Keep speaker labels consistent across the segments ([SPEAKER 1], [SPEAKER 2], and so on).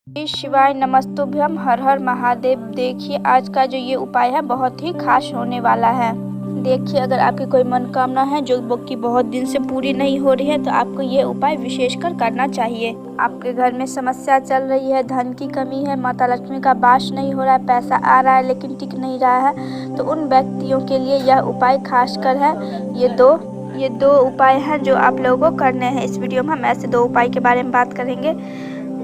[SPEAKER 1] श्री शिवाय नमस्तुभ्यम हर हर महादेव। देखिए आज का जो ये उपाय है बहुत ही खास होने वाला है। देखिए अगर आपकी कोई मनोकामना है जो कि बहुत दिन से पूरी नहीं हो रही है तो आपको ये उपाय विशेषकर करना चाहिए। आपके घर में समस्या चल रही है, धन की कमी है, माता लक्ष्मी का वास नहीं हो रहा है, पैसा आ रहा है लेकिन टिक नहीं रहा है, तो उन व्यक्तियों के लिए यह उपाय खासकर है। ये दो उपाय हैं जो आप लोगों को करने हैं। इस वीडियो में हम ऐसे दो उपाय के बारे में बात करेंगे।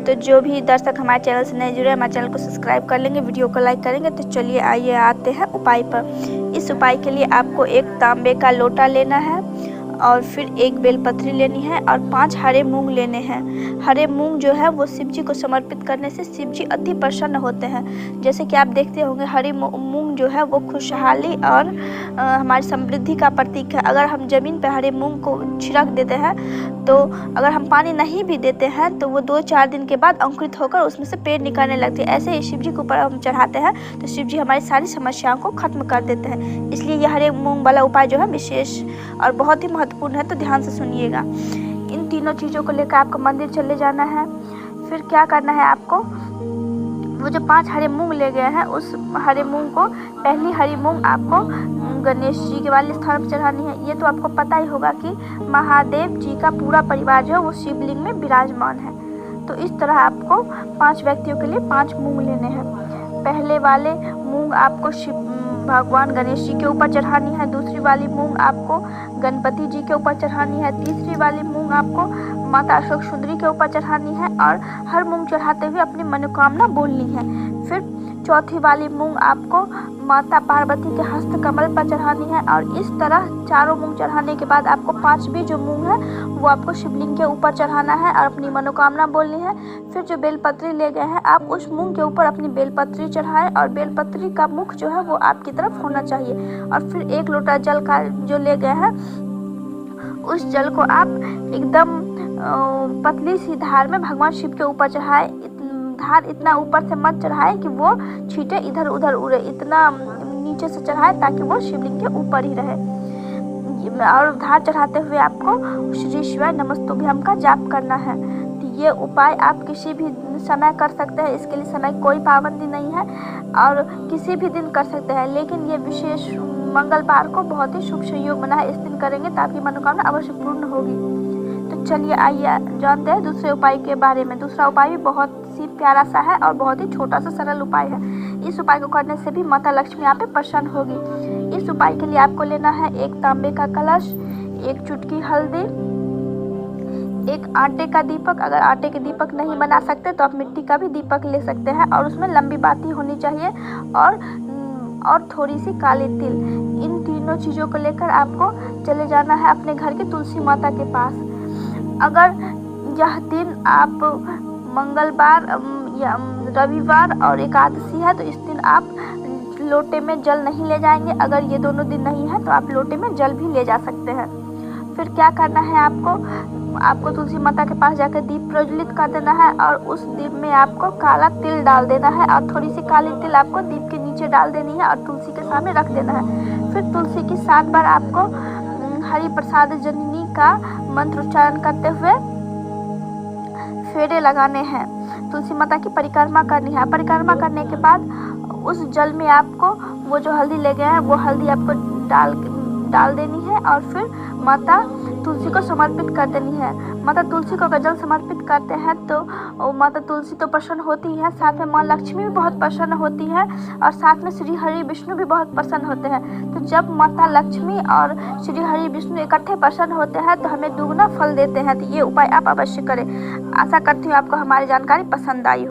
[SPEAKER 1] तो जो भी दर्शक हमारे चैनल से नहीं जुड़े हमारे चैनल को सब्सक्राइब कर लेंगे, वीडियो को लाइक करेंगे। तो चलिए आइए आते हैं उपाय पर। इस उपाय के लिए आपको एक तांबे का लोटा लेना है और फिर एक बेलपत्री लेनी है और 5 हरे मूंग लेने हैं। हरे मूंग जो है वो शिव जी को समर्पित करने से शिव जी अति प्रसन्न होते हैं। जैसे कि आप देखते होंगे हरी मूंग जो है वो खुशहाली और हमारी समृद्धि का प्रतीक है। अगर हम जमीन पर हरे मूंग को छिड़क देते हैं तो अगर हम पानी नहीं भी देते हैं तो वो 2-4 दिन के बाद अंकुरित होकर उसमें से पेड़ निकलने लगते हैं। ऐसे ही शिव जी के ऊपर हम चढ़ाते हैं तो शिव जी हमारी सारी समस्याओं को खत्म कर देते हैं। इसलिए यह हरे मूंग वाला उपाय जो है विशेष और बहुत ही महत्वपूर्ण है, तो ध्यान से सुनिएगा। इन तीनों चीज़ों को लेकर आपको मंदिर चले जाना है। फिर क्या करना है आपको, वो जो 5 हरे मूंग ले गए हैं उस हरे मूंग को, पहली हरी मूंग आपको गणेश जी के वाले स्थान पर चढ़ानी है। ये तो आपको पता ही होगा कि महादेव जी का पूरा परिवार जो है वो शिवलिंग में विराजमान है। तो इस तरह आपको 5 व्यक्तियों के लिए 5 मूंग लेने हैं। पहले वाले मूंग आपको भगवान गणेश जी के ऊपर चढ़ानी है, दूसरी वाली मूंग आपको गणपति जी के ऊपर चढ़ानी है, तीसरी वाली मूंग आपको माता अशोक सुंदरी के ऊपर चढ़ानी है और हर मूंग चढ़ाते हुए अपनी मनोकामना बोलनी है। फिर चौथी वाली मूंग आपको माता पार्वती के हस्त कमल पर चढ़ानी है और इस तरह चारों मूंग चढ़ाने के बाद आपको 5वीं जो मूंग है वो आपको शिवलिंग के ऊपर चढ़ाना है और अपनी मनोकामना बोलनी है। फिर जो बेलपत्री ले गए हैं आप उस मूंग के ऊपर अपनी बेलपत्री चढ़ाएं और बेलपत्री का मुख जो है वो आपकी तरफ होना चाहिए। और फिर 1 लोटा जल का जो ले गए हैं उस जल को आप एकदम पतली सी धार में भगवान शिव के ऊपर चढ़ाएं। धार इतना ऊपर से मत चढ़ाएं कि वो छींटे इधर उधर उड़े, इतना नीचे से चढ़ाएं ताकि वो शिवलिंग के ऊपर ही रहे। और धार चढ़ाते हुए आपको श्री शिवाय नमस्तुभ्यम का जाप करना है। तो ये उपाय आप किसी भी समय कर सकते हैं, इसके लिए समय कोई पाबंदी नहीं है और किसी भी दिन कर सकते हैं, लेकिन ये विशेष मंगलवार को बहुत ही शुभ संयोग बना है। इस दिन करेंगे तो आपकी मनोकामना अवश्य पूर्ण होगी। तो चलिए आइए जानते हैं दूसरे उपाय के बारे में। दूसरा उपाय भी बहुत ही प्यारा सा है और बहुत ही छोटा सा सरल उपाय है। इस उपाय को करने से भी माता लक्ष्मी यहाँ पे प्रसन्न होगी। इस उपाय के लिए आपको लेना है एक तांबे का कलश, एक चुटकी हल्दी, एक आटे का दीपक। अगर आटे के दीपक नहीं बना सकते तो आप मिट्टी का भी दीपक ले सकते हैं और उसमें लंबी बाती होनी चाहिए और थोड़ी सी काली तिल। इन तीनों चीज़ों को लेकर आपको चले जाना है अपने घर की तुलसी माता के पास। अगर यह दिन आप मंगलवार या रविवार और एकादशी है तो इस दिन आप लोटे में जल नहीं ले जाएंगे। अगर ये दोनों दिन नहीं है तो आप लोटे में जल भी ले जा सकते हैं। फिर क्या करना है आपको तुलसी माता के पास जाकर दीप प्रज्वलित कर देना है और उस दीप में आपको काला तिल डाल देना है और थोड़ी सी काली तिल आपको दीप के नीचे डाल देनी है और तुलसी के सामने रख देना है। फिर तुलसी की 7 बार आपको हरि प्रसाद जननी का मंत्र उच्चारण करते हुए फेरे लगाने हैं। तुलसी माता की परिक्रमा करनी है। परिक्रमा करने के बाद उस जल में आपको वो जो हल्दी ले गए हैं वो हल्दी आपको डाल देनी है और फिर माता तुलसी को समर्पित कर देनी है। माता तुलसी को अगर जल समर्पित करते हैं तो माता तुलसी तो प्रसन्न होती है, साथ में माँ लक्ष्मी भी बहुत प्रसन्न होती है और साथ में श्री हरि विष्णु भी बहुत प्रसन्न होते हैं। तो जब माता लक्ष्मी और श्री हरि विष्णु इकट्ठे प्रसन्न होते हैं तो हमें दुगना फल देते हैं। तो ये उपाय आप अवश्य करें। आशा करती हूँ आपको हमारी जानकारी पसंद आई हो।